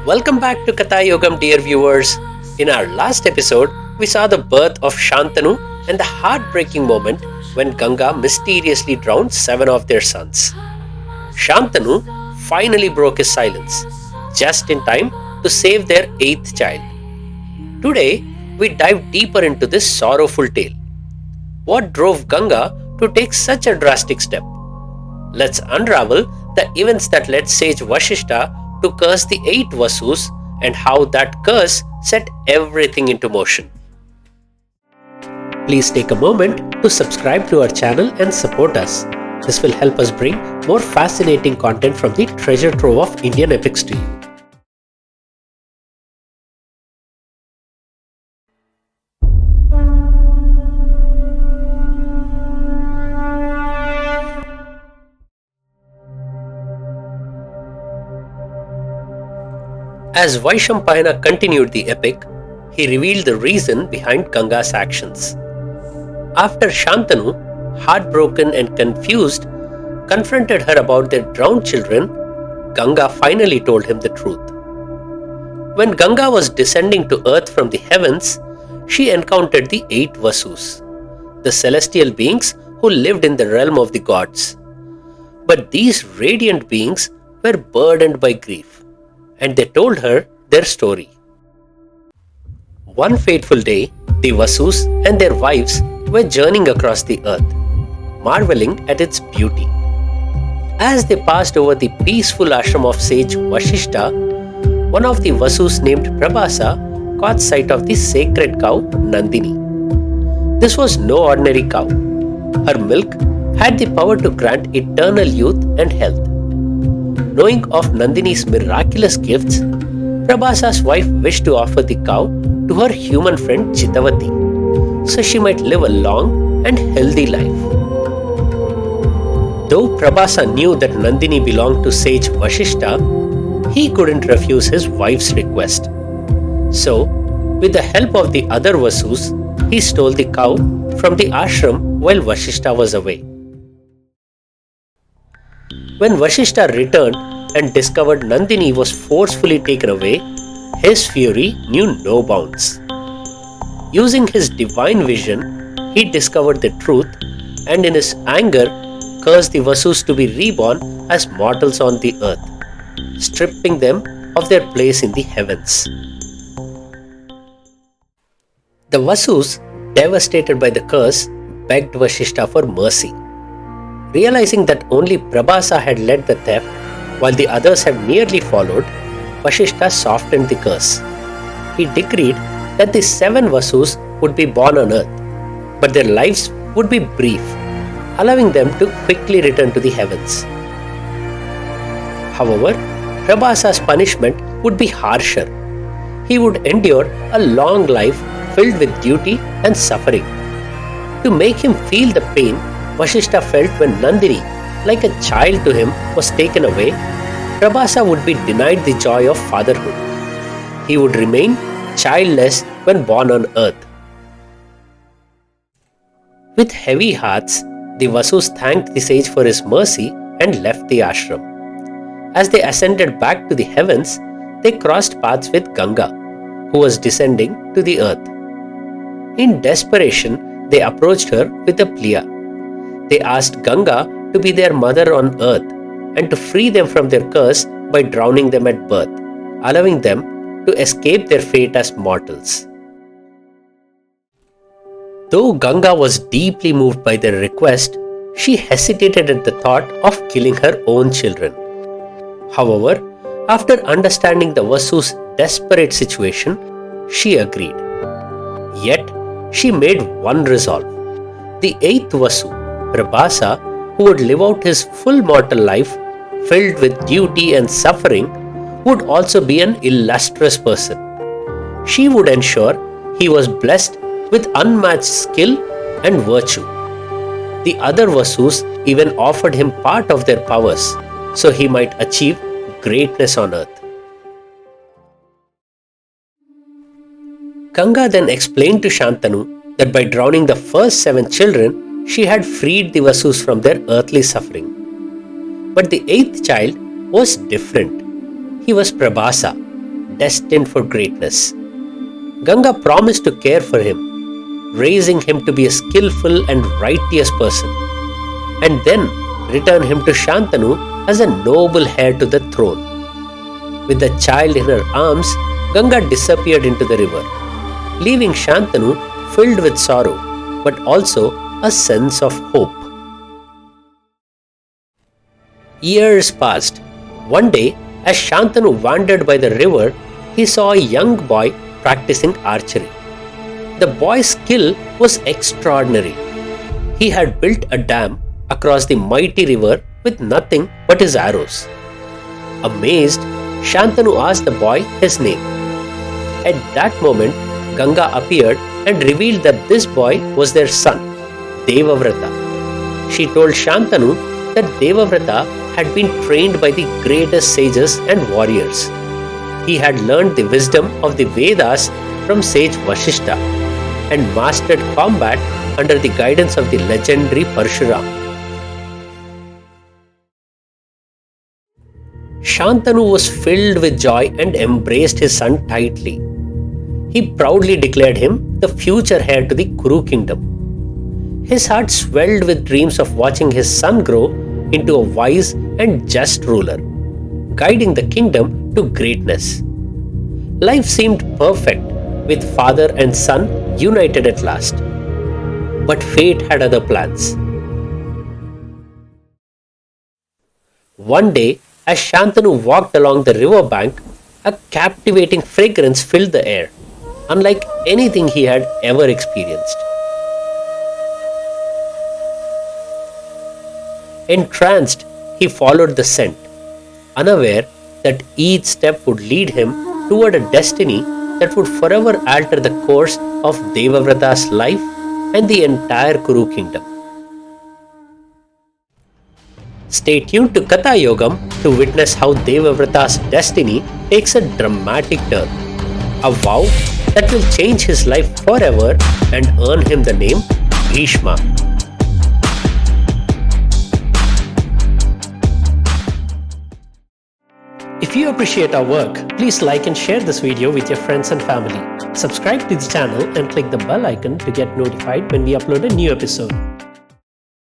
Welcome back to Katha Yogam, dear viewers. In our last episode, we saw the birth of Shantanu and the heartbreaking moment when Ganga mysteriously drowned 7 of their sons. Shantanu finally broke his silence, just in time to save their 8th child. Today, we dive deeper into this sorrowful tale. What drove Ganga to take such a drastic step? Let's unravel the events that led Sage Vasishta to curse the 8 Vasus and how that curse set everything into motion. Please take a moment to subscribe to our channel and support us. This will help us bring more fascinating content from the treasure trove of Indian epics to you. As Vaishampayana continued the epic, he revealed the reason behind Ganga's actions. After Shantanu, heartbroken and confused, confronted her about their drowned children, Ganga finally told him the truth. When Ganga was descending to earth from the heavens, she encountered the 8 Vasus, the celestial beings who lived in the realm of the gods. But these radiant beings were burdened by grief, and they told her their story. One fateful day, the Vasus and their wives were journeying across the earth, marveling at its beauty. As they passed over the peaceful ashram of Sage Vasishta, one of the Vasus named Prabhasa caught sight of the sacred cow Nandini. This was no ordinary cow. Her milk had the power to grant eternal youth and health. Knowing of Nandini's miraculous gifts, Prabhasa's wife wished to offer the cow to her human friend Chitavati, so she might live a long and healthy life. Though Prabhasa knew that Nandini belonged to Sage Vasishta, he couldn't refuse his wife's request. So, with the help of the other Vasus, he stole the cow from the ashram while Vasishta was away. When Vasishta returned and discovered Nandini was forcefully taken away, his fury knew no bounds. Using his divine vision, he discovered the truth and in his anger cursed the Vasus to be reborn as mortals on the earth, stripping them of their place in the heavens. The Vasus, devastated by the curse, begged Vasishta for mercy. Realizing that only Prabhasa had led the theft while the others had nearly followed, Vasishta softened the curse. He decreed that the 7 Vasus would be born on earth, but their lives would be brief, allowing them to quickly return to the heavens. However, Prabhasa's punishment would be harsher. He would endure a long life filled with duty and suffering. To make him feel the pain Vasishta felt when Nandini, like a child to him, was taken away, Prabhasa would be denied the joy of fatherhood. He would remain childless when born on earth. With heavy hearts, the Vasus thanked the sage for his mercy and left the ashram. As they ascended back to the heavens, they crossed paths with Ganga, who was descending to the earth. In desperation, they approached her with a plea. They asked Ganga to be their mother on earth and to free them from their curse by drowning them at birth, allowing them to escape their fate as mortals. Though Ganga was deeply moved by their request, she hesitated at the thought of killing her own children. However, after understanding the Vasu's desperate situation, she agreed. Yet, she made one resolve. The 8th Vasu, Prabhasa, who would live out his full mortal life filled with duty and suffering, would also be an illustrious person. She would ensure he was blessed with unmatched skill and virtue. The other Vasus even offered him part of their powers so he might achieve greatness on earth. Ganga then explained to Shantanu that by drowning the first 7 children, she had freed the Vasus from their earthly suffering. But the 8th child was different. He was Prabhasa, destined for greatness. Ganga promised to care for him, raising him to be a skillful and righteous person, and then return him to Shantanu as a noble heir to the throne. With the child in her arms, Ganga disappeared into the river, leaving Shantanu filled with sorrow, but also a sense of hope. Years passed. One day, as Shantanu wandered by the river, he saw a young boy practicing archery. The boy's skill was extraordinary. He had built a dam across the mighty river with nothing but his arrows. Amazed, Shantanu asked the boy his name. At that moment, Ganga appeared and revealed that this boy was their son, Devavrata. She told Shantanu that Devavrata had been trained by the greatest sages and warriors. He had learned the wisdom of the Vedas from Sage Vasishta and mastered combat under the guidance of the legendary Parshuram. Shantanu was filled with joy and embraced his son tightly. He proudly declared him the future heir to the Kuru kingdom. His heart swelled with dreams of watching his son grow into a wise and just ruler, guiding the kingdom to greatness. Life seemed perfect, with father and son united at last. But fate had other plans. One day, as Shantanu walked along the river bank, a captivating fragrance filled the air, unlike anything he had ever experienced. Entranced, he followed the scent, unaware that each step would lead him toward a destiny that would forever alter the course of Devavrata's life and the entire Kuru kingdom. Stay tuned to Katha Yogam to witness how Devavrata's destiny takes a dramatic turn, a vow that will change his life forever and earn him the name Bhishma. If you appreciate our work, please like and share this video with your friends and family. Subscribe to the channel and click the bell icon to get notified when we upload a new episode.